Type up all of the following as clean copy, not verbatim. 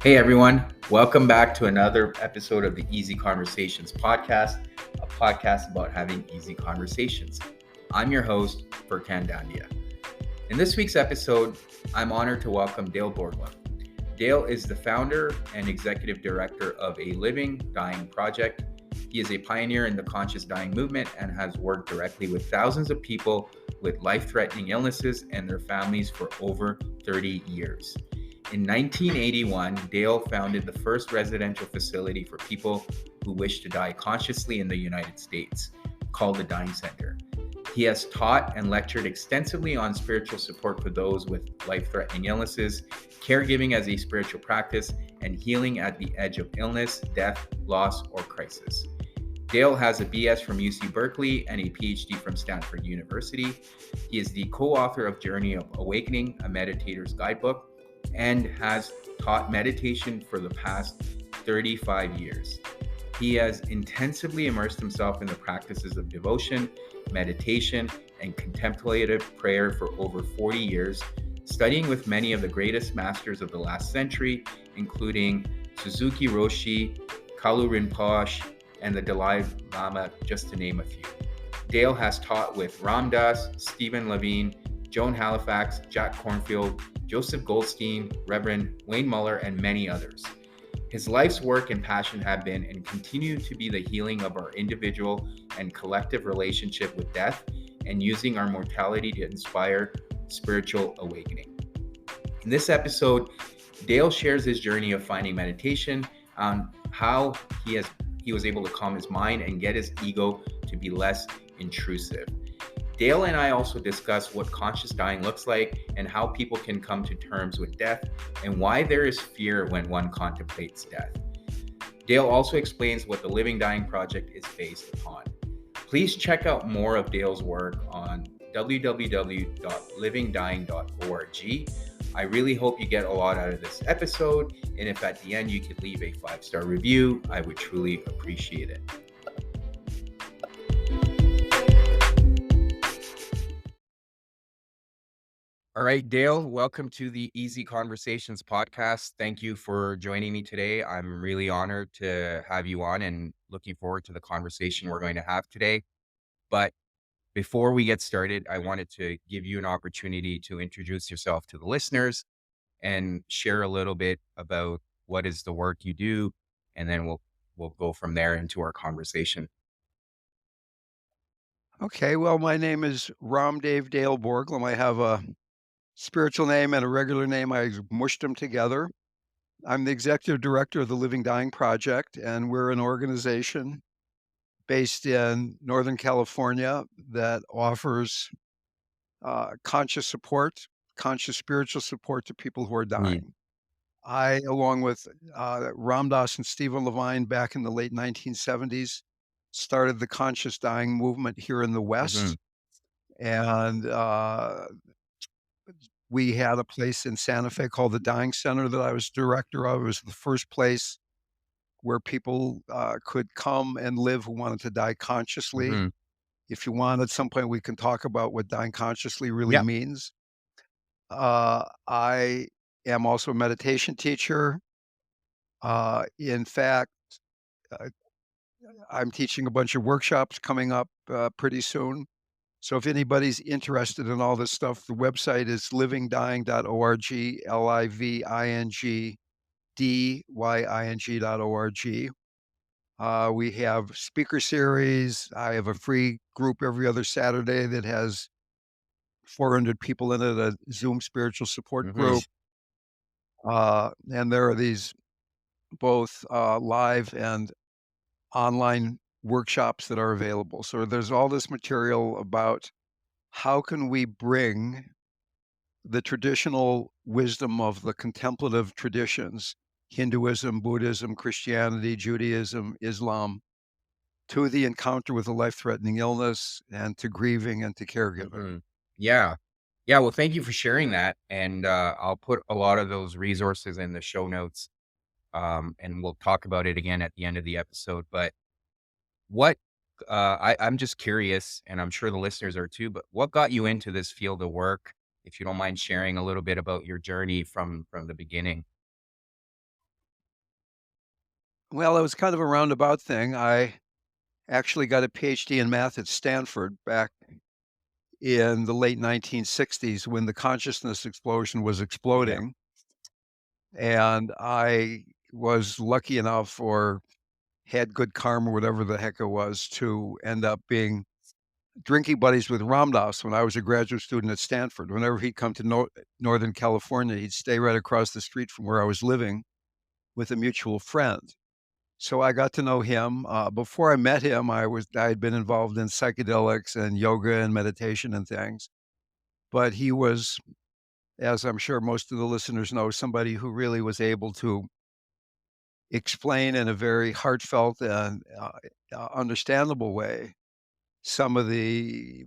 Hey everyone, welcome back to another episode of the Easy Conversations podcast, a podcast about having easy conversations. I'm your host, Furkan Dandia. In this week's episode, I'm honored to welcome Dale Borglum. Dale is the founder and executive director of a Living Dying project. He is a pioneer in the conscious dying movement and has worked directly with thousands of people with life-threatening illnesses and their families for over 30 years. In 1981, Dale founded the first residential facility for people who wish to die consciously in the United States, called the Dying Center. He has taught and lectured extensively on spiritual support for those with life-threatening illnesses, caregiving as a spiritual practice, and healing at the edge of illness, death, loss, or crisis. Dale has a BS from UC Berkeley and a Ph.D. from Stanford University. He is the co-author of Journey of Awakening, a Meditator's Guidebook, and has taught meditation for the past 35 years. He has intensively immersed himself in the practices of devotion, meditation, and contemplative prayer for over 40 years, studying with many of the greatest masters of the last century, including Suzuki Roshi, Kalu Rinpoche, and the Dalai Lama, just to name a few. Dale has taught with Ram Dass, Stephen Levine, Joan Halifax, Jack Kornfield, Joseph Goldstein, Reverend Wayne Muller, and many others. His life's work and passion have been and continue to be the healing of our individual and collective relationship with death and using our mortality to inspire spiritual awakening. In this episode, Dale shares his journey of finding meditation on how he was able to calm his mind and get his ego to be less intrusive. Dale and I also discuss what conscious dying looks like and how people can come to terms with death and why there is fear when one contemplates death. Dale also explains what the Living Dying project is based upon. Please check out more of Dale's work on www.livingdying.org. I really hope you get a lot out of this episode, and if at the end you could leave a 5-star review, I would truly appreciate it. All right, Dale, welcome to the Easy Conversations podcast. Thank you for joining me today. I'm really honored to have you on and looking forward to the conversation we're going to have today. But before we get started, I wanted to give you an opportunity to introduce yourself to the listeners and share a little bit about what is the work you do, and then we'll go from there into our conversation. Okay, well, my name is Ramdev Dale Borglum. I have a spiritual name and a regular name. I mushed them together. I'm the executive director of the Living Dying Project, and we're an organization based in Northern California that offers conscious support, conscious spiritual support to people who are dying. I, along with Ram Dass and Stephen Levine back in the late 1970s, started the conscious dying movement here in the West. And we had a place in Santa Fe called the Dying Center that I was director of. It was the first place where people could come and live who wanted to die consciously. Mm-hmm. If you want, at some point, we can talk about what dying consciously really Yeah. means. I am also a meditation teacher. In fact, uh, I'm teaching a bunch of workshops coming up pretty soon. So if anybody's interested in all this stuff, the website is livingdying.org, livingdying.org. We have speaker series. I have a free group every other Saturday that has 400 people in it, a Zoom spiritual support group. And there are these both live and online workshops that are available. So there's all this material about how can we bring the traditional wisdom of the contemplative traditions, Hinduism, Buddhism, Christianity, Judaism, Islam, to the encounter with a life-threatening illness and to grieving and to caregiving. Mm-hmm. Yeah. Yeah. Well, thank you for sharing that. And I'll put a lot of those resources in the show notes. And we'll talk about it again at the end of the episode. But what I'm just curious, and I'm sure the listeners are too, but what got you into this field of work? If you don't mind sharing a little bit about your journey from the beginning. Well, it was kind of a roundabout thing. I actually got a Ph.D. in math at Stanford back in the late 1960s when the consciousness explosion was Yeah. exploding, and I was lucky enough or had good karma, whatever the heck it was, to end up being drinking buddies with Ram Dass when I was a graduate student at Stanford. Whenever he'd come to Northern California, he'd stay right across the street from where I was living with a mutual friend. So I got to know him. Before I met him, I had been involved in psychedelics and yoga and meditation and things. But he was, as I'm sure most of the listeners know, somebody who really was able to explain in a very heartfelt and understandable way some of the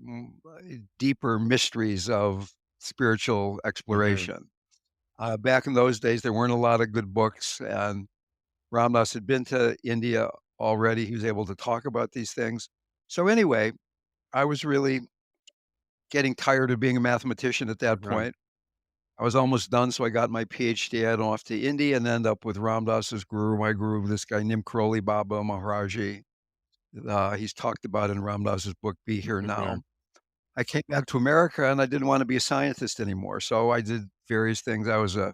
deeper mysteries of spiritual Hmm. exploration. Back in those days, there weren't a lot of good books, and Ram Dass had been to India already. He was able to talk about these things. So anyway, I was really getting tired of being a mathematician at that Right. point. I was almost done, so I got my PhD. I went off to India and ended up with Ram Dass's guru, my guru, this guy Neem Karoli Baba Maharaji. He's talked about in Ram Dass's book, Be Here Hmm. Now. I came back to America and I didn't want to be a scientist anymore. So I did various things. I was uh,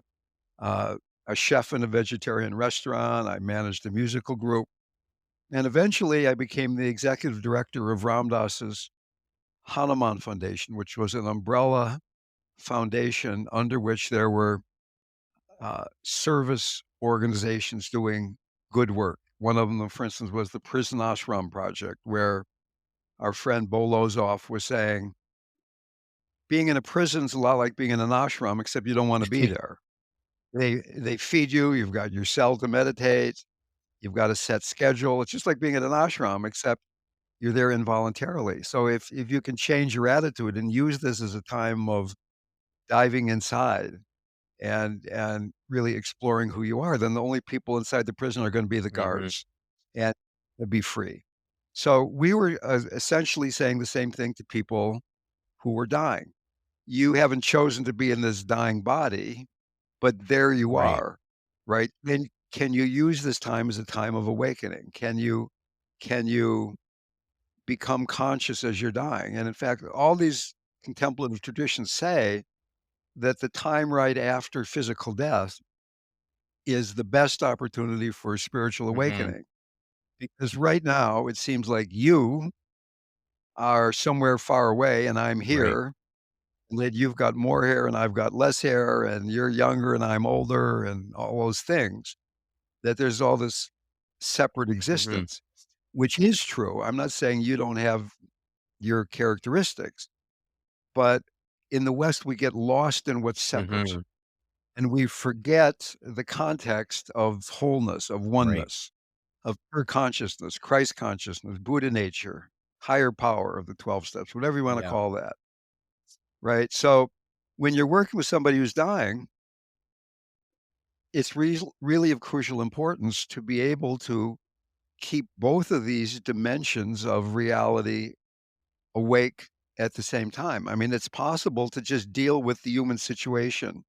a chef in a vegetarian restaurant. I managed a musical group. And eventually I became the executive director of Ram Dass's Hanuman Foundation, which was an umbrella foundation under which there were service organizations doing good work. One of them, for instance, was the Prison Ashram Project, where our friend Bo Lozoff was saying, being in a prison's a lot like being in an ashram, except you don't want to be there. They feed you, you've got your cell to meditate, you've got a set schedule. It's just like being at an ashram, except you're there involuntarily. So if you can change your attitude and use this as a time of diving inside and really exploring who you are, then the only people inside the prison are gonna be the Hmm. guards, and they'll be free. So we were, essentially saying the same thing to people who were dying. You haven't chosen to be in this dying body, but there you Right. are, right? Then can you use this time as a time of awakening? Can you become conscious as you're dying? And in fact, all these contemplative traditions say that the time right after physical death is the best opportunity for spiritual Hmm. awakening. Because right now, it seems like you are somewhere far away and I'm Right. here, and that you've got more hair and I've got less hair, and you're younger and I'm older, and all those things, that there's all this separate Hmm. existence, which is true. I'm not saying you don't have your characteristics, but in the West, we get lost in what's separate, Hmm. and we forget the context of wholeness, of Right. oneness, of pure consciousness, Christ consciousness, Buddha nature, higher power of the 12 steps, whatever you wanna Yeah. call that, right? So, when you're working with somebody who's dying, it's really of crucial importance to be able to keep both of these dimensions of reality awake at the same time. I mean, it's possible to just deal with the human situation.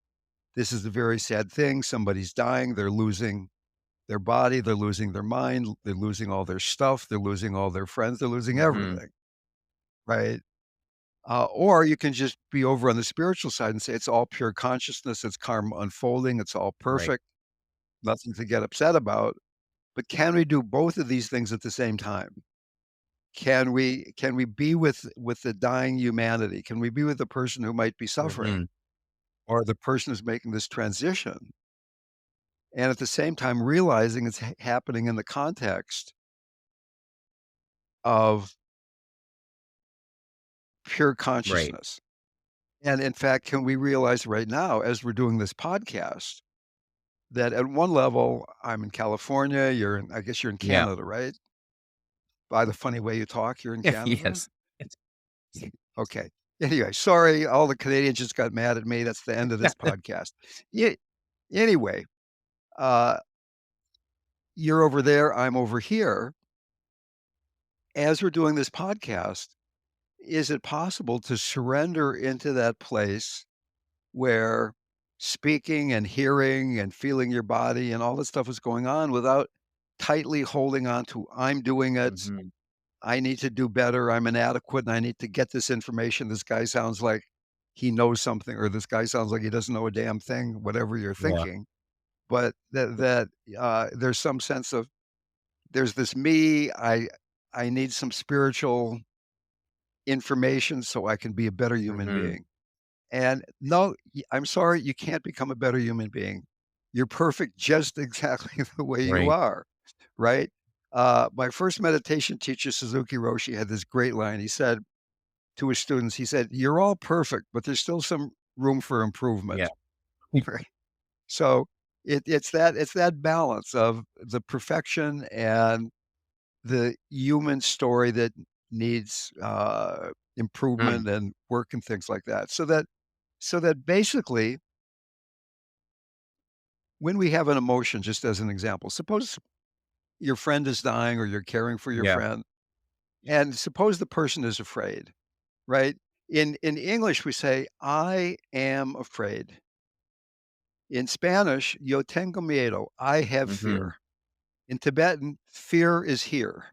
This is a very sad thing. Somebody's dying. They're losing their body. They're losing their mind. They're losing all their stuff. They're losing all their friends. They're losing Hmm. everything. Right. Or you can just be over on the spiritual side and say it's all pure consciousness. It's karma unfolding. It's all Right. perfect. Nothing to get upset about. But can we do both of these things at the same time? Can we be with the dying humanity? Can we be with the person who might be suffering Hmm. or the person who's making this transition? And at the same time, realizing it's happening in the context of pure Right. consciousness. And in fact, can we realize right now, as we're doing this podcast, that at one level, I'm in California, I guess you're in Yeah. Canada, right? By the funny way you talk, you're in Canada? Yes. It's- Okay. Anyway, sorry, all the Canadians just got mad at me. That's the end of this podcast. Yeah. Anyway, uh, you're over there, I'm over here. As we're doing this podcast, is it possible to surrender into that place where speaking and hearing and feeling your body and all that stuff is going on without tightly holding on to, "I'm doing it. Mhm. I need to do better. I'm inadequate, and I need to get this information. This guy sounds like he knows something, or this guy sounds like he doesn't know a damn thing," whatever you're Yeah. thinking. But there's some sense of, there's this me, I need some spiritual information so I can be a better human Mhm. being. And no, I'm sorry, you can't become a better human being. You're perfect just exactly the way you Right. are, right? My first meditation teacher, Suzuki Roshi, had this great line. He said to his students, he said, "You're all perfect, but there's still some room for Yeah. improvement." Right? So it's that balance of the perfection and the human story that needs Mm. improvement and work and things like that. So that basically, when we have an emotion, just as an example, suppose your friend is dying or you're caring for your Yeah. friend, and suppose the person is afraid, right? In English, we say, "I am afraid." In Spanish, "Yo tengo miedo." I have Mhm. fear. In Tibetan, fear is here.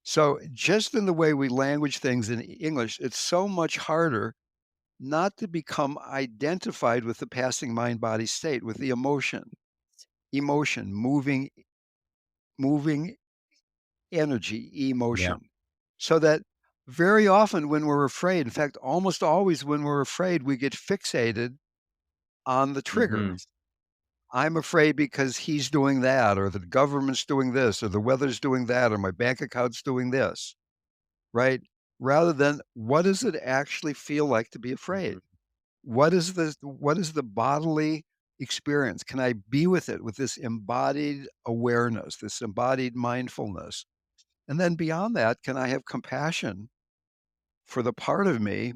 So just in the way we language things in English, it's so much harder not to become identified with the passing mind body state, with the emotion, moving energy, Yeah. emotion. So that very often when we're afraid, in fact, almost always when we're afraid, we get fixated on the trigger. Mhm. I'm afraid because he's doing that, or the government's doing this, or the weather's doing that, or my bank account's doing this, right? Rather than, what does it actually feel like to be afraid? Mhm. What is the bodily experience? Can I be with it, with this embodied awareness, this embodied mindfulness? And then beyond that, can I have compassion for the part of me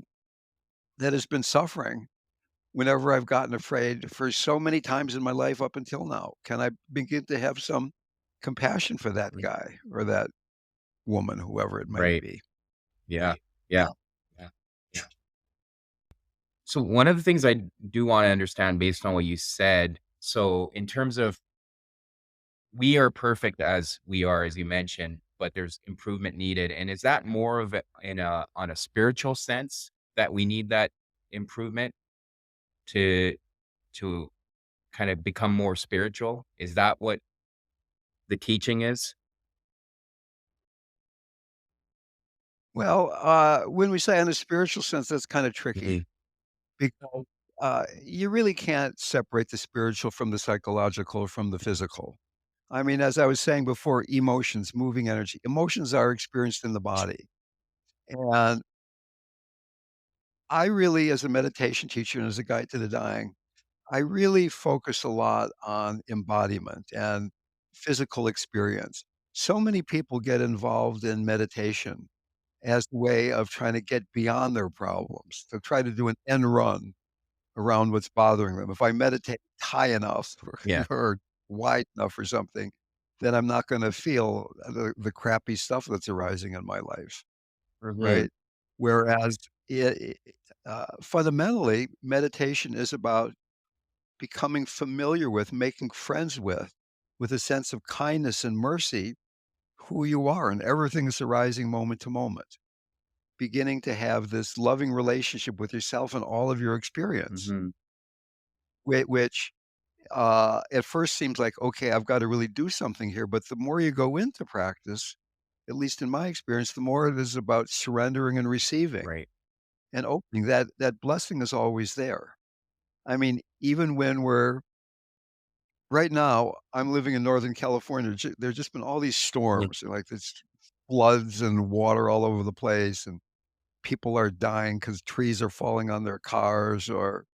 that has been suffering whenever I've gotten afraid for so many times in my life up until now? Can I begin to have some compassion for that Mm. guy or that woman, whoever it might Right. be? Yeah. Yeah. Yeah. Yeah. So one of the things I do wanna understand based on what you said, so in terms of we are perfect as we are, as you mentioned, but there's improvement needed, and is that more of a in a on a spiritual sense that we need that improvement to to kind of become more spiritual? Is that what the teaching is? Well, when we say in a spiritual sense, that's kind of tricky Mhm. because you really can't separate the spiritual from the psychological or from the physical. I mean, as I was saying before, emotions, moving energy, emotions are experienced in the body. And I really, as a meditation teacher and as a guide to the dying, I really focus a lot on embodiment and physical experience. So many people get involved in meditation as a way of trying to get beyond their problems, to try to do an end run around what's bothering them. If I meditate high enough or, Yeah. or wide enough or something, then I'm not going to feel the crappy stuff that's arising in my life, Mhm. right? Whereas fundamentally, meditation is about becoming familiar with, making friends with a sense of kindness and mercy, who you are and everything that's arising moment to moment. Beginning to have this loving relationship with yourself and all of your experience, Mhm. which at first seems like, okay, I've got to really do something here. But the more you go into practice, at least in my experience, the more it is about surrendering and receiving Right. and opening. That blessing is always there. I mean, even when we're right now, I'm living in Northern California. There's just been all these Yeah. storms, like this floods and water all over the place, and people are dying because trees are falling on their cars or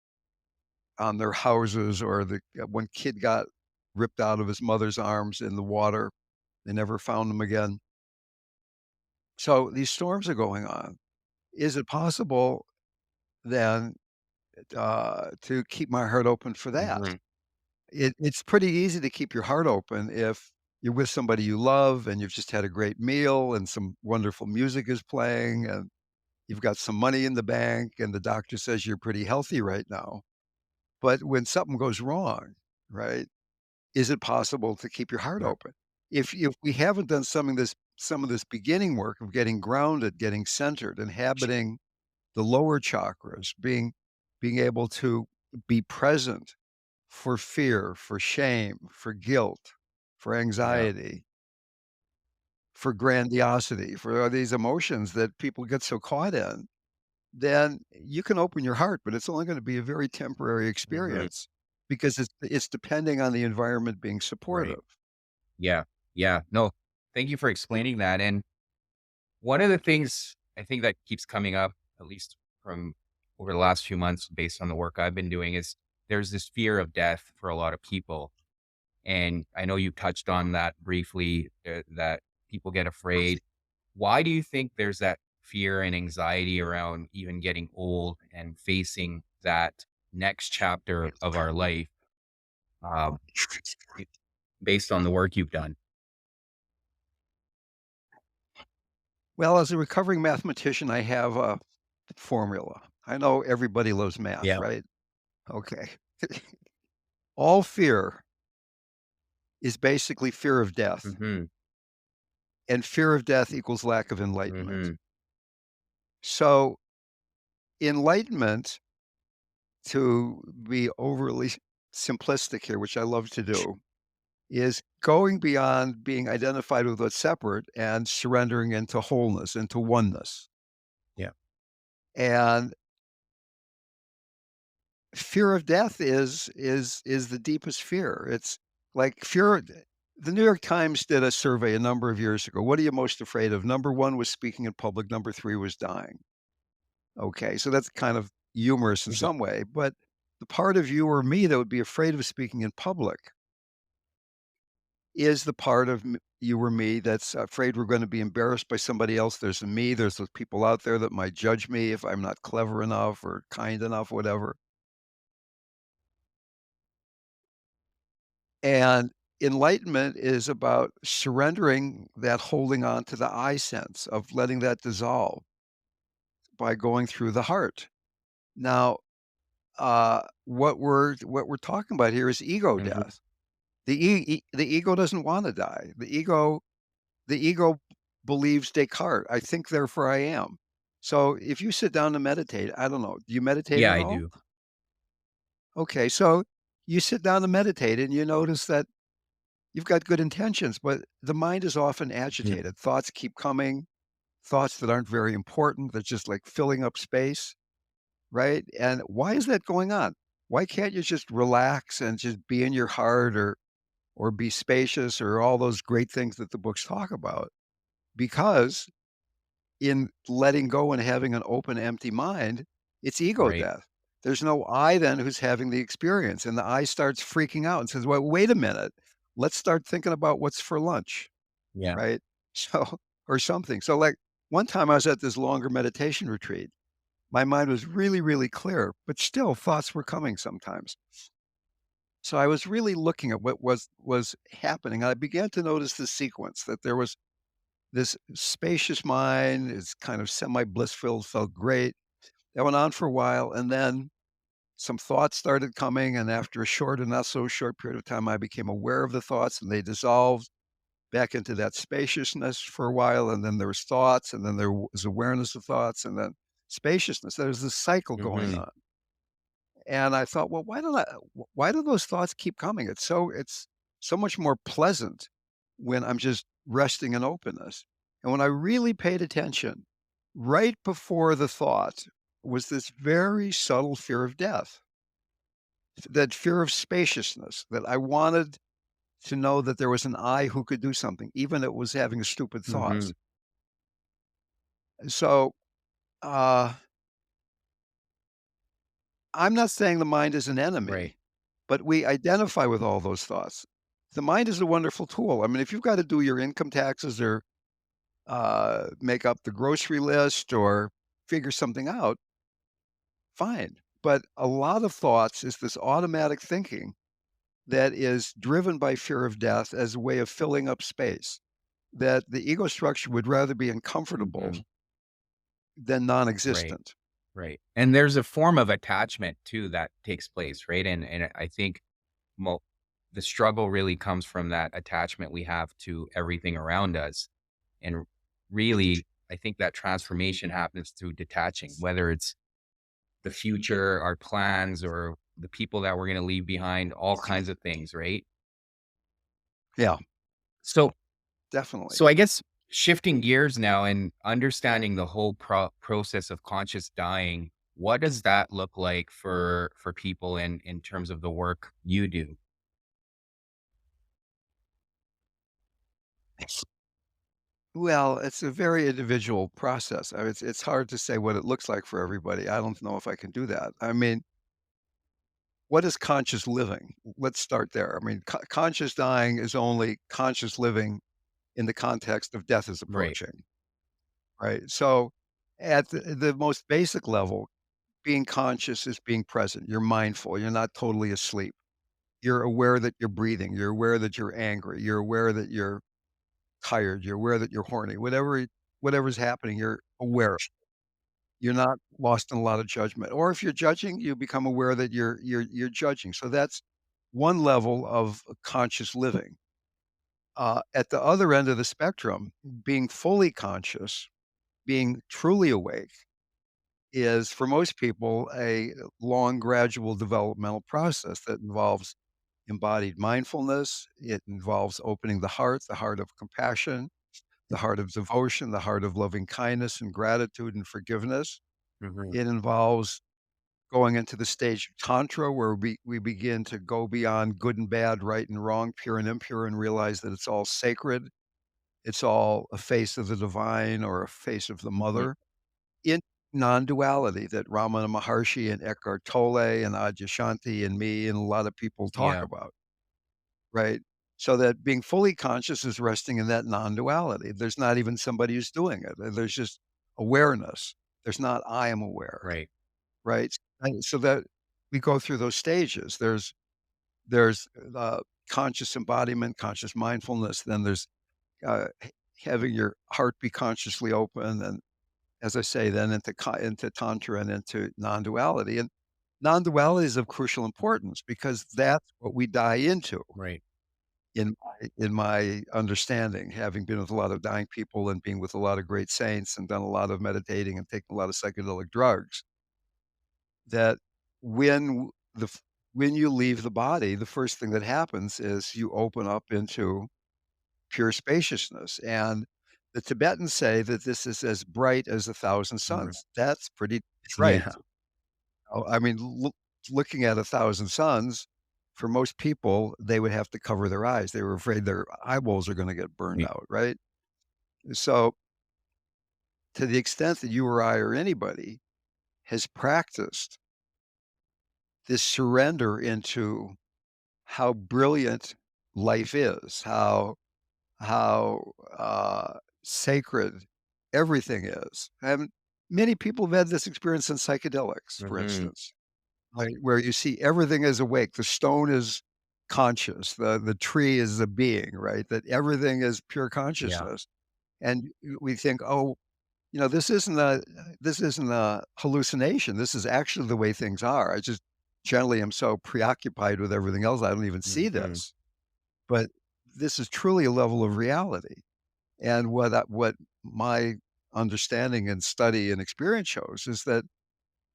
on their houses, or one kid got ripped out of his mother's arms in the water. They never found him again. So these storms are going on. Is it possible then to keep my heart open for that? Mhm. It's pretty easy to keep your heart open if you're with somebody you love and you've just had a great meal and some wonderful music is playing and you've got some money in the bank and the doctor says you're pretty healthy right now. But when something goes wrong, right, is it possible to keep your heart Right. open? if we haven't done some of this beginning work of getting grounded, getting centered, inhabiting the lower chakras, being able to be present for fear, for shame, for guilt, for Yeah. anxiety, for grandiosity, for all these emotions that people get so caught in, then you can open your heart, but it's only gonna be a very temporary Hmm. experience because it's depending on the environment being Right. supportive. Yeah. Yeah. No, thank you for explaining that. And one of the things I think that keeps coming up, at least from over the last few months, based on the work I've been doing, is there's this fear of death for a lot of people. And I know you touched on that briefly, that people get afraid. Why do you think there's that fear and anxiety around even getting old and facing that next chapter of our life, uh, based on the work you've done? Well, as a recovering mathematician, I have a formula. I know everybody loves math, Yeah. right? Okay. All fear is basically fear of death, Hmm. and fear of death equals lack of enlightenment. Hmm. So, enlightenment, to be overly simplistic here, which I love to do, is going beyond being identified with what's separate and surrendering into wholeness, into oneness. Yeah. And fear of death is the deepest fear. It's like fear. The New York Times did a survey a number of years ago. What are you most afraid of? Number one was speaking in public. Number three was dying. Okay, so that's kind of humorous in Yeah. some way, but the part of you or me that would be afraid of speaking in public is the part of you or me that's afraid we're going to be embarrassed by somebody else. There's me. There's those people out there that might judge me if I'm not clever enough or kind enough, whatever. And enlightenment is about surrendering that holding on to the I sense of letting that dissolve by going through the heart. Now, what we're talking about here is ego Hmm. death. The ego doesn't want to die. The ego believes Descartes. I think, therefore I am. So if you sit down to meditate, I don't know, do you meditate Yeah, at I all? do. Okay, so you sit down to meditate and you notice that you've got good intentions, but the mind is often Mhm. agitated. Thoughts keep coming, thoughts that aren't very important, that's just like filling up space, right? And why is that going on? Why can't you just relax and just be in your heart or be spacious or all those great things that the books talk about? Because in letting go and having an open, empty mind, it's ego Right. death. There's no I then who's having the experience, and the I starts freaking out and says, "Well, wait a minute. Let's start thinking about what's for lunch." Yeah. Right? So or something. So, like, one time I was at this longer meditation retreat. My mind was really, really clear, but still thoughts were coming sometimes. So I was really looking at what was happening. I began to notice the sequence that there was this spacious mind, is kind of semi-blissful, felt great. That went on for a while, and then some thoughts started coming, and after a short and not so short period of time, I became aware of the thoughts, and they dissolved back into that spaciousness for a while, and then there was thoughts, and then there was awareness of thoughts, and then spaciousness. There was this cycle going Hmm. on. And I thought, well, why do those thoughts keep coming? It's so much more pleasant when I'm just resting in openness. And when I really paid attention, right before the thought was this very subtle fear of death, that fear of spaciousness, that I wanted to know that there was an I who could do something, even if it was having stupid Hmm. thoughts. So, uh, I'm not saying the mind is an Right. enemy, but we identify with all those thoughts. The mind is a wonderful tool. I mean, if you've got to do your income taxes or make up the grocery list or figure something out, fine. But a lot of thoughts is this automatic thinking that is driven by fear of death as a way of filling up space, that the ego structure would rather be uncomfortable Hmm. than non Right. existent. Right. And there's a form of attachment too that takes place, right? And I think the struggle really comes from that attachment we have to everything around us. And really, I think that transformation happens through detaching, whether it's the future, our plans, or the people that we're going to leave behind, all kinds of things, right? Yeah, So, definitely. so I guess shifting gears now and understanding the whole process of conscious dying, what does that look like for people in terms of the work you do? Well, it's a very individual process. I mean, it's hard to say what it looks like for everybody. I don't know if I can do that. I mean, what is conscious living? Let's start there. I mean, conscious dying is only conscious living in the context of death is Right. approaching, right? So, at the most basic level, being conscious is being present. You're mindful. You're not totally asleep. You're aware that you're breathing. You're aware that you're angry. You're aware that you're tired. You're aware that you're horny. Whatever's happening, you're aware. You're not lost in a lot of judgment. Or if you're judging, you become aware that you're judging. So that's one level of conscious living. At the other end of the spectrum, being fully conscious, being truly awake is for most people a long, gradual developmental process that involves embodied mindfulness. It involves opening the heart of compassion, the heart of devotion, the heart of loving kindness and gratitude and forgiveness. Mhm. It involves going into the stage of tantra where we begin to go beyond good and bad, right and wrong, pure and impure, and realize that it's all sacred. It's all a face of the divine or a face of the Mhm. mother in non-duality that Ramana Maharshi and Eckhart Tolle and Adyashanti and me and a lot of people talk Yeah. about, right? So that being fully conscious is resting in that non-duality. There's not even somebody who's doing it. There's just awareness. There's not I am aware, Right. right? And so that we go through those stages. There's conscious embodiment, conscious mindfulness. Then there's h having your heart be consciously open, and as I say, then into tantra and into non-duality, and non-duality is of crucial importance because that's what we die into Right. in my understanding, having been with a lot of dying people and being with a lot of great saints and done a lot of meditating and taken a lot of psychedelic drugs, that when w the f when you leave the body, the first thing that happens is you open up into pure spaciousness, and the Tibetans say that this is as bright as 1,000 Mhm. suns. That's pretty bright. Yeah. I mean, looking at 1,000 suns, for most people, they would have to cover their eyes. They were afraid their eyeballs are gonna get burned Right. out, right? So, to the extent that you or I or anybody has practiced this surrender into how brilliant life is, how sacred everything is. And many people have had this experience in psychedelics, for Mhm. instance, like where you see everything is awake. The stone is conscious. The tree is a being, right? That everything is pure Yeah. consciousness. And we think, oh, this isn't a hallucination. This is actually the way things are. I just generally am so preoccupied with everything else. I don't even see Mhm. this. But this is truly a level of reality. And what my understanding and study and experience shows is that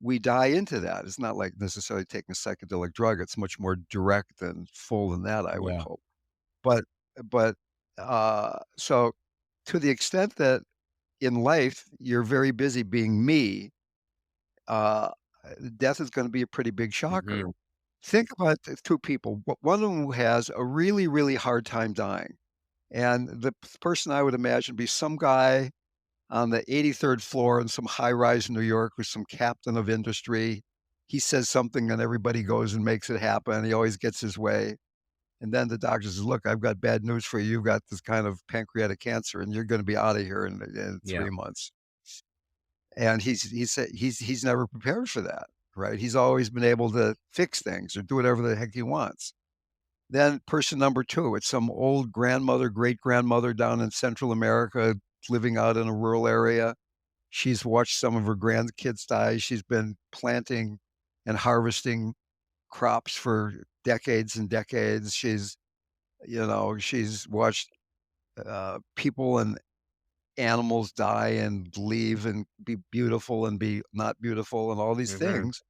we die into that. It's not like necessarily taking a psychedelic drug. It's much more direct and full than that, I would Yeah. hope. But but, so to the extent that in life, you're very busy being me, uh, death is gonna be a pretty big shocker. Mhm. Think about the 2 people. One of them who has a really, really hard time dying, and the person I would imagine be some guy on the 83rd floor in some high rise in New York who's some captain of industry. He says something and everybody goes and makes it happen. He always gets his way. And then the doctor says, "Look, I've got bad news for you. You've got this kind of pancreatic cancer and you're going to be out of here in Yeah. 3 months." And he's never prepared for that, right? He's always been able to fix things or do whatever the heck he wants. Then person number 2, it's some old grandmother, great grandmother down in Central America living out in a rural area. She's watched some of her grandkids die. She's been planting and harvesting crops for decades and decades. She's watched people and animals die and leave and be beautiful and be not beautiful and all these Mm-hmm. things.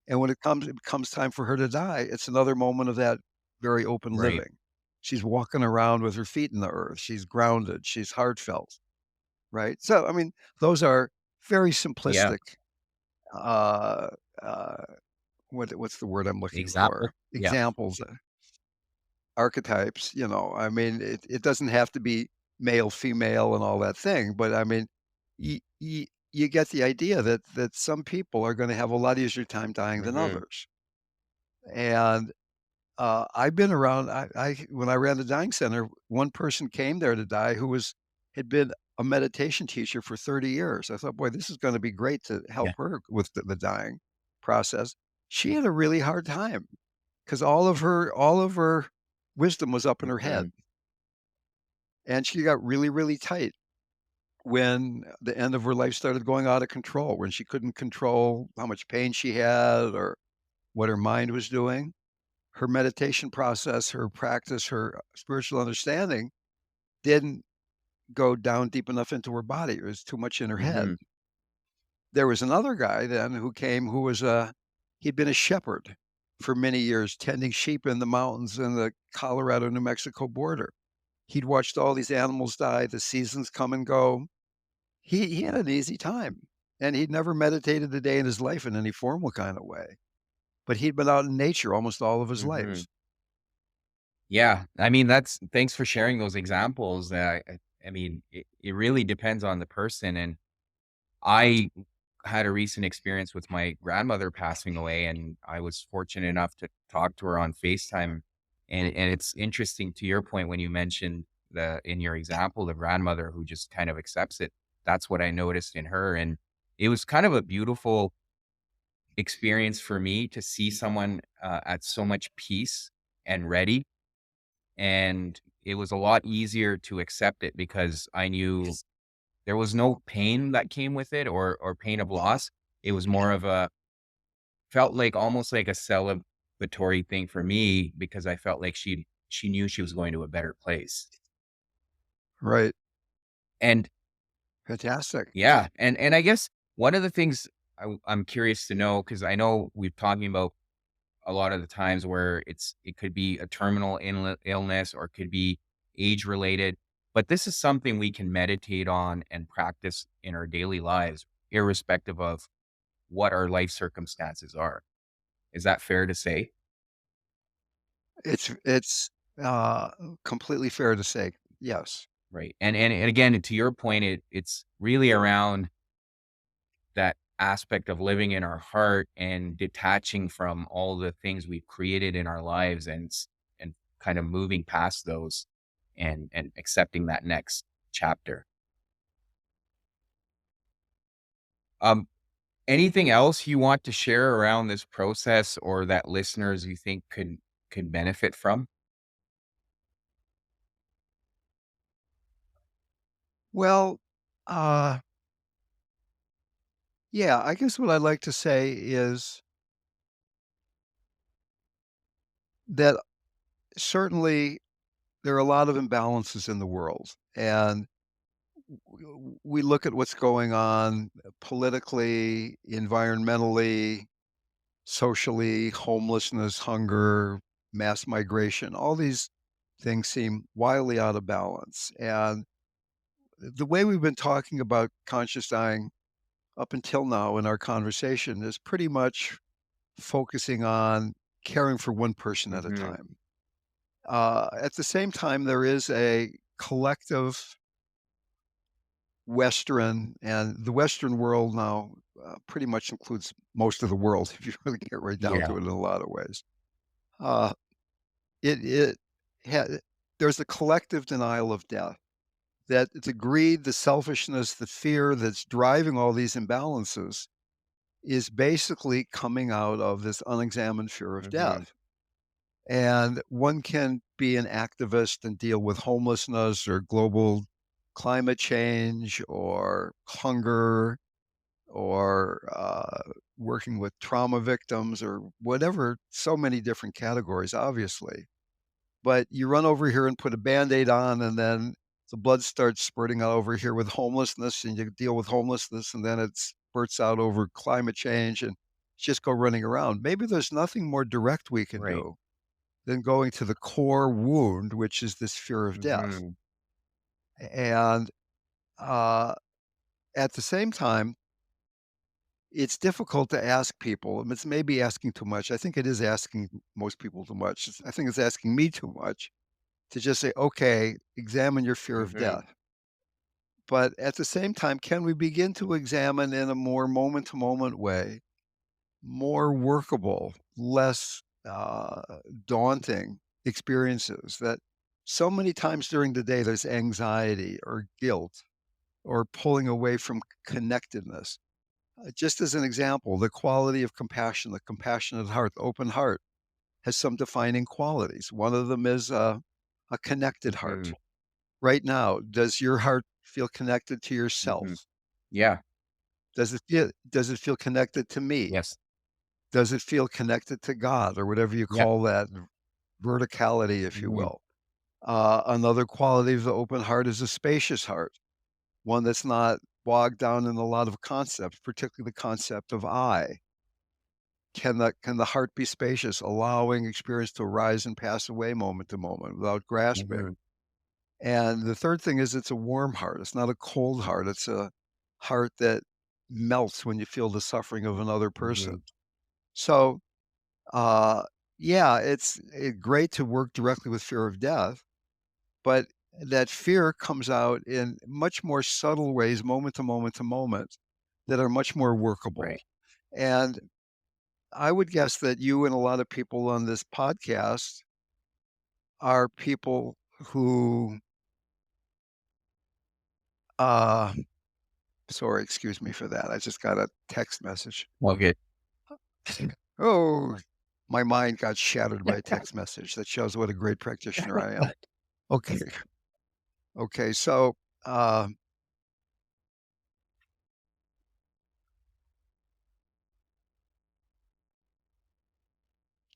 And when it becomes time for her to die, it's another moment of that very open Right. living. She's walking around with her feet in the earth. She's grounded. She's heartfelt, right? So, I mean, those are very Yeah. simplistic, uh, uh, what's the word I'm looking Example. for? Yeah. Examples, archetypes, I mean, it doesn't have to be male, female, and all that thing, but I mean, you get the idea that some people are gonna have a lot easier time dying than Mm-hmm. others. And, I've been around I when I ran the dying center, one person came there to die who had been a meditation teacher for 30 years. I thought, "Boy, this is gonna be great to help Yeah. her with the dying process." She had a really hard time. 'Cause all of her wisdom was up in her Mm-hmm. head, and she got really, really tight when the end of her life started going out of control, when she couldn't control how much pain she had or what her mind was doing. Her meditation process, her practice, her spiritual understanding didn't go down deep enough into her body, it was too much in her head. Mm-hmm. There was another guy then who came who was he'd been a shepherd for many years, tending sheep in the mountains in the Colorado, New Mexico border. He'd watched all these animals die, the seasons come and go. He had an easy time, and he'd never meditated a day in his life in any formal kind of way, but he'd been out in nature almost all of his Mm-hmm. life. Yeah, I mean, that's thanks for sharing those examples. I mean, it really depends on the person. And I had a recent experience with my grandmother passing away, and I was fortunate enough to talk to her on FaceTime. And it's interesting to your point when you mentioned in your example, the grandmother who just kind of accepts it. That's what I noticed in her. And it was kind of a beautiful experience for me to see someone at so much peace and ready, and it was a lot easier to accept it because I knew there was no pain that came with it, or pain of loss. It was more of a felt like almost like a celebratory thing for me because I felt like she knew she was going to a better place. Right. And Fantastic. yeah, and I guess one of the things I'm curious to know, because I know we're talking about a lot of the times where it could be a terminal illness or it could be age related, but this is something we can meditate on and practice in our daily lives, irrespective of what our life circumstances are. Is that fair to say? It's, uh, completely fair to say, yes. Right. And again, to your point, it's really around that aspect of living in our heart and detaching from all the things we've created in our lives, and kind of moving past those, and accepting that next chapter. Um, Anything else you want to share around this process or that listeners you think could benefit from? Well, uh, yeah, I guess what I'd like to say is that certainly there are a lot of imbalances in the world, and we look at what's going on politically, environmentally, socially, homelessness, hunger, mass migration, all these things seem wildly out of balance. And the way we've been talking about conscious dying up until now in our conversation is pretty much focusing on caring for one person at a Hmm. time. At the same time, there is a collective Western, and the Western world now pretty much includes most of the world, if you really get right down Yeah. to it in a lot of ways. Uh, it ha- there's a collective denial of death, that the greed, the selfishness, the fear that's driving all these imbalances is basically coming out of this unexamined fear of Hmm. death. And one can be an activist and deal with homelessness or global climate change or hunger or working with trauma victims or whatever, so many different categories, obviously. But you run over here and put a Band-Aid on, and then the blood starts spurting out over here with homelessness, and you deal with homelessness, and then it spurts out over climate change, and just go running around. Maybe there's nothing more direct we can Right. do than going to the core wound, which is this fear of death. Mm-hmm. And uh, at the same time, it's difficult to ask people, and it's maybe asking too much. I think it is asking most people too much. I think it's asking me too much to just say, okay, examine your fear of Mm-hmm. death. But at the same time, can we begin to examine in a more moment to moment way, more workable, less daunting experiences that so many times during the day there's anxiety or guilt or pulling away from connectedness. Just as an example, the quality of compassion, the compassionate heart, the open heart has some defining qualities. One of them is a connected Mm-hmm. heart. Right now, does your heart feel connected to Mm-hmm. yourself? Yeah. Does it feel connected to me? Yes. Does it feel connected to God or whatever you Yeah. call that verticality, if you Mm-hmm. will? Another quality of the open heart is a spacious heart, one that's not bogged down in a lot of concepts, particularly the concept of I. Can the heart be spacious, allowing experience to arise and pass away moment to moment without grasping? Mm-hmm. And the third thing is it's a warm heart. It's not a cold heart. It's a heart that melts when you feel the suffering of another Mm-hmm. person. So, uh, yeah, it's great to work directly with fear of death, but that fear comes out in much more subtle ways, moment to moment to moment, that are much more Right. workable. And I would guess that you and a lot of people on this podcast are people who, uh, sorry, excuse me for that. I just got a text message. Okay. Oh, my mind got shattered by a text message. That shows what a great practitioner I am. Okay. Okay. So, uh,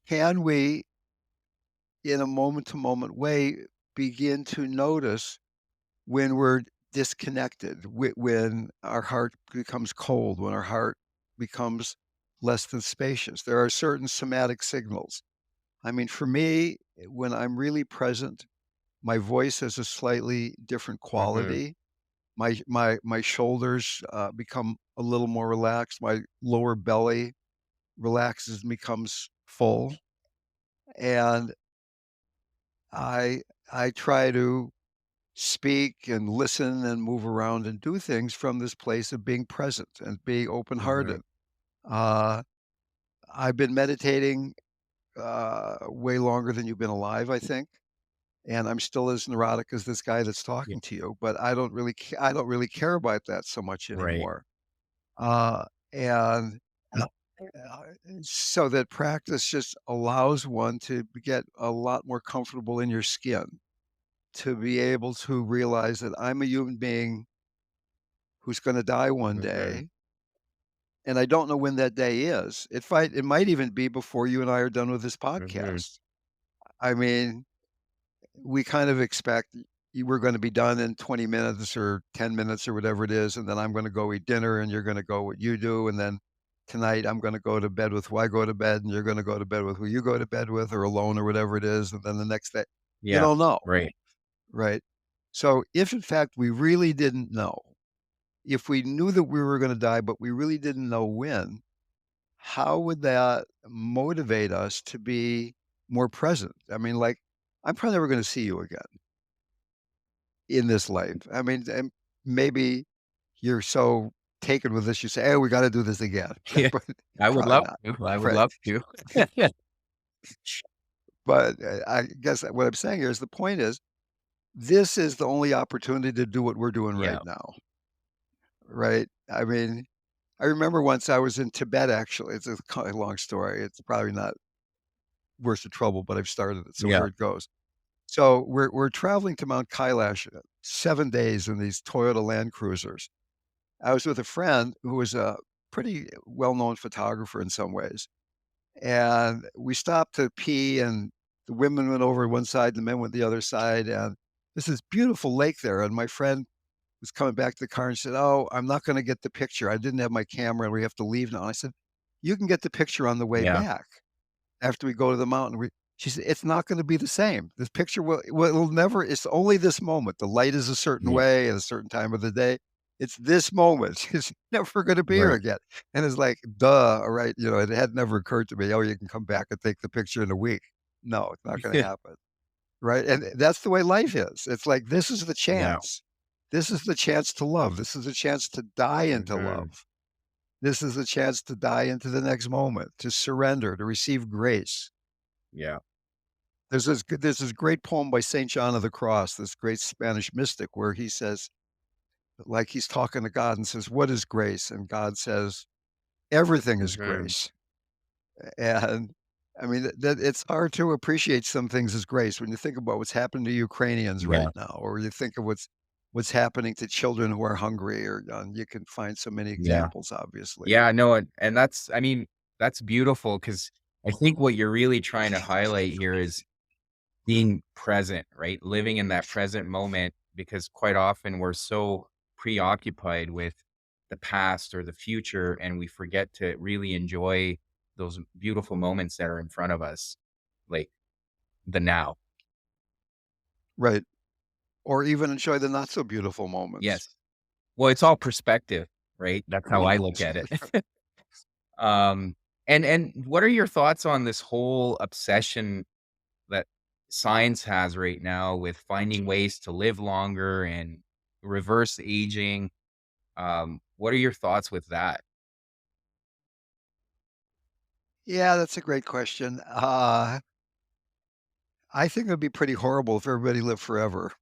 can we, in a moment to moment way, begin to notice when we're disconnected, when our heart becomes cold, when our heart becomes less than spacious? There are certain somatic signals. I mean, for me, when I'm really present, my voice has a slightly different Mm-hmm. quality. My shoulders become a little more relaxed. My lower belly relaxes and becomes full, and I I try to speak and listen and move around and do things from this place of being present and being Mm-hmm. open-hearted. Uh, I've been meditating way longer than you've been alive, I think, and I'm still as neurotic as this guy that's Yeah. talking to you. But I don't really care about that so much Right. anymore. Uh, and so that practice just allows one to get a lot more comfortable in your skin, to be able to realize that I'm a human being who's going to die one Mm-hmm. day. And I don't know when that day is. It might even be before you and I are done with this Mm-hmm. podcast. I mean, we kind of expect we're going to be done in 20 minutes or 10 minutes or whatever it is. And then I'm going to go eat dinner and you're going to go what you do. And then tonight I'm going to go to bed with who I go to bed and you're going to go to bed with who you go to bed with or alone or whatever it is. And then the next day, you Yeah. don't know. Right. Right. So if in fact we really didn't know, if we knew that we were going to die, but we really didn't know when, how would that motivate us to be more present? I mean, like, I'm probably never going to see you again in this life. I mean, and maybe you're so taken with this, you say, "Hey, we got to do this again," Yeah. but I would probably love not. to. I would Right. love to. Yeah. But I guess what I'm saying here is the point is this is the only opportunity to do what we're doing right Yeah. now. Right. I mean, I remember once I was in Tibet, actually. It's a kind of long story. It's probably not worth the trouble, but I've started it. So Yeah. here it goes. So we're traveling to Mount Kailash 7 days in these Toyota Land Cruisers. I was with a friend who was a pretty well-known photographer in some ways. And we stopped to pee, and the women went over one side, the men went the other side, and there's this beautiful lake there, and my friend was coming back to the car and said, "Oh, I'm not gonna get the picture. I didn't have my camera, and we have to leave now." And I said, "You can get the picture on the way Yeah. back after we go to the mountain." We She said, "It's not gonna be the same. This picture will never it's only this moment. The light is a certain Yeah. way at a certain time of the day. It's this moment. It's never gonna be here Right. again." And it's like, duh, all right, it had never occurred to me, "Oh, you can come back and take the picture in a week." No, it's not gonna happen, right? And that's the way life is. It's like, this is the Yeah. chance. This is the chance to love. This is a chance to die into Mhm. love. This is a chance to die into the next moment, to surrender, to receive grace. Yeah. There's this great poem by Saint John of the Cross, this great Spanish mystic, where he says, like he's talking to God and says, "What is grace?" And God says, "Everything is Mhm. grace." And I mean, that it's hard to appreciate some things as grace when you think about what's happening to Ukrainians right Yeah. now, or you think of what's happening to children who are hungry, or you can find so many Yeah. examples, obviously. Yeah, no, and that's I mean, that's beautiful because I think what you're really trying to highlight here is being present, right? Living in that present moment because quite often we're so preoccupied with the past or the future, and we forget to really enjoy those beautiful moments that are in front of us, like the now. Right. Or even enjoy the not so beautiful moments. Yes. Well, it's all perspective, right? That's how I look at it. Um, and what are your thoughts on this whole obsession that science has right now with finding ways to live longer and reverse aging? What are your thoughts with that? Yeah, that's a great question. I think it would be pretty horrible if everybody lived forever.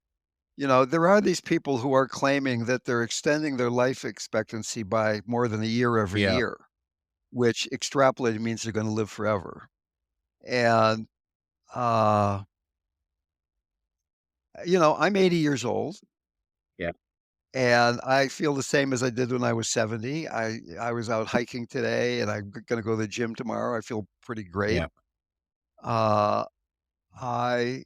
There are these people who are claiming that they're extending their life expectancy by more than a year every Yeah. year, which extrapolated means they're gonna live forever. And, uh, I'm 80 years old, Yeah. and I feel the same as I did when I was 70. I was out hiking today, and I'm gonna go to the gym tomorrow. I feel pretty great. Yeah. Uh, I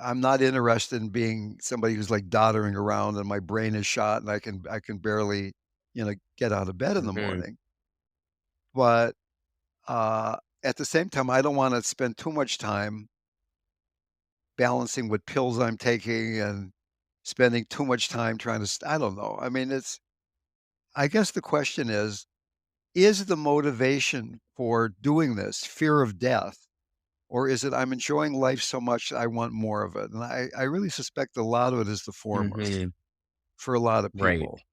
I'm not interested in being somebody who's, like, doddering around and my brain is shot and I can barely, get out of bed in the Mhm. morning. But, at the same time, I don't wanna spend too much time balancing what pills I'm taking and spending too much time trying to I don't know. I mean, I guess the question is the motivation for doing this fear of death, or is it I'm enjoying life so much I want more of it? And I really suspect a lot of it is the former Mhm. for a lot of Right. people.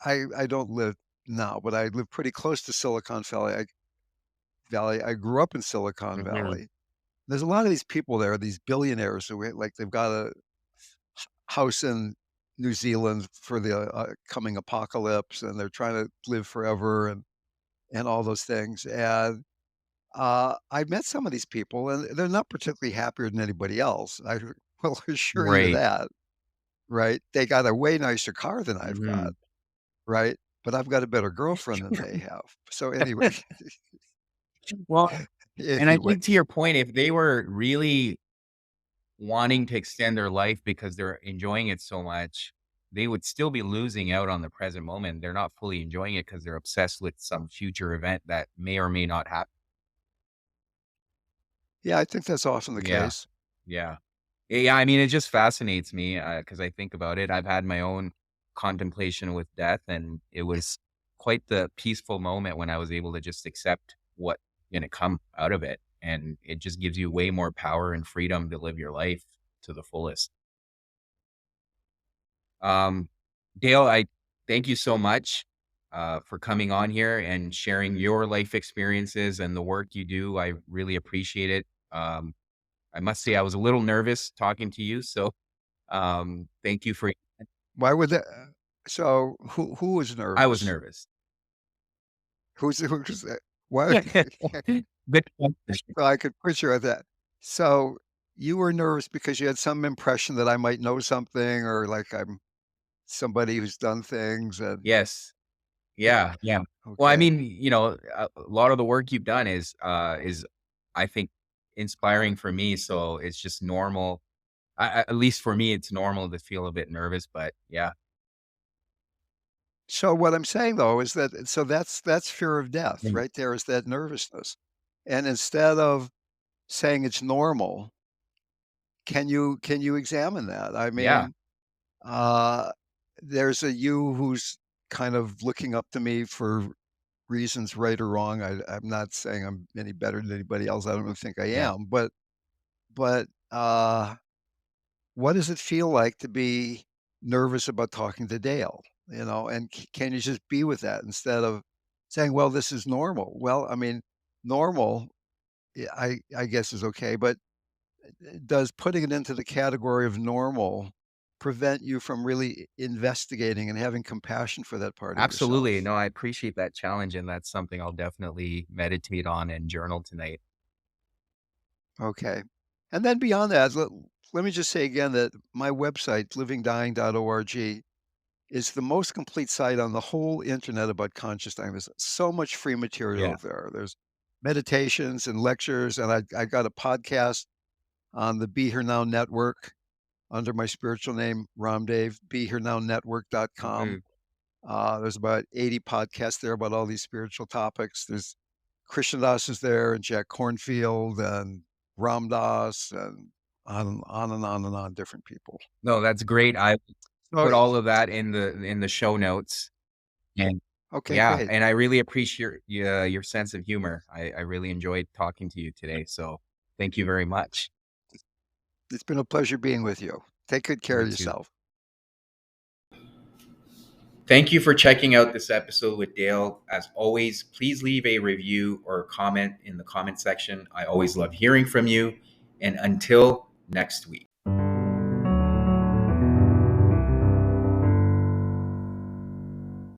I don't live now, but I live pretty close to Silicon Valley. I grew up in Silicon Mhm. Valley. There's a lot of these people there, these billionaires who like they've got a house in New Zealand for the coming apocalypse, and they're trying to live forever and all those things. And I met some of these people, and they're not particularly happier than anybody else. I will assure you Right. that, right? They got a way nicer car than I've got, Mhm. right? But I've got a better girlfriend than they have. So anyway, Well, and I anyway, think to your point, if they were really wanting to extend their life because they're enjoying it so much, they would still be losing out on the present moment. They're not fully enjoying it because they're obsessed with some future event that may or may not happen. yeah, I think that's often the Yeah. case. Yeah. Yeah, I mean, it just fascinates me, because I think about it. I've had my own contemplation with death, and it was quite the peaceful moment when I was able to just accept what gonna come out of it, and it just gives you way more power and freedom to live your life to the fullest. Um, Dale, I thank you so much, for coming on here and sharing your life experiences and the work you do. I really appreciate it. I must say I was a little nervous talking to you, so thank you for Why would that? So who was I was nervous? nervous. Who's that? Why? Good question. Well, I could picture that. So you were nervous because you had some impression that I might know something, or like I'm somebody who's done things, and Yes. Yeah, yeah. Well, I Okay. mean, a lot of the work you've done is I think inspiring for me. So it's just normal. At least for me, it's normal to feel a bit nervous. But yeah, So what I'm saying though is that that's fear of death Mm. right there is that nervousness. And instead of saying it's normal, can you examine that? I Yeah, mean, uh, there's a you who's kind of looking up to me for reasons right or wrong. I'm not saying I'm any better than anybody else. I don't really think I yeah, am, but what does it feel like to be nervous about talking to Dale? And can you just be with that instead of saying, "Well, this is normal." Well, I mean, normal, yeah, I guess is okay, but does putting it into the category of normal prevent you from really investigating and having compassion for that part of absolutely. yourself? No, I appreciate that challenge, and that's something I'll definitely meditate on and journal tonight. Okay. And then beyond that, let me just say again that my website, livingdying.org, is the most complete site on the whole internet about conscious time. There's so much free Yeah. material there. There's meditations and lectures, and I got a podcast on the Be Here Now Network under my spiritual name, Ramdev, BeHereNowNetwork.com. Mhm. There's about 80 podcasts there about all these spiritual topics. There's Krishnadas is there and Jack Kornfield and Ram Dass and on and on and on, different people. No, that's great. I So, put all of that in the show notes. And okay, yeah, great. and I really appreciate your sense of humor. I really enjoyed talking to you today. So thank you very much. It's been a pleasure being with you. Take good care You of too. yourself. Thank you for checking out this episode with Dale. As always, please leave a review or a comment in the comment section. I always love hearing from you. And until next week.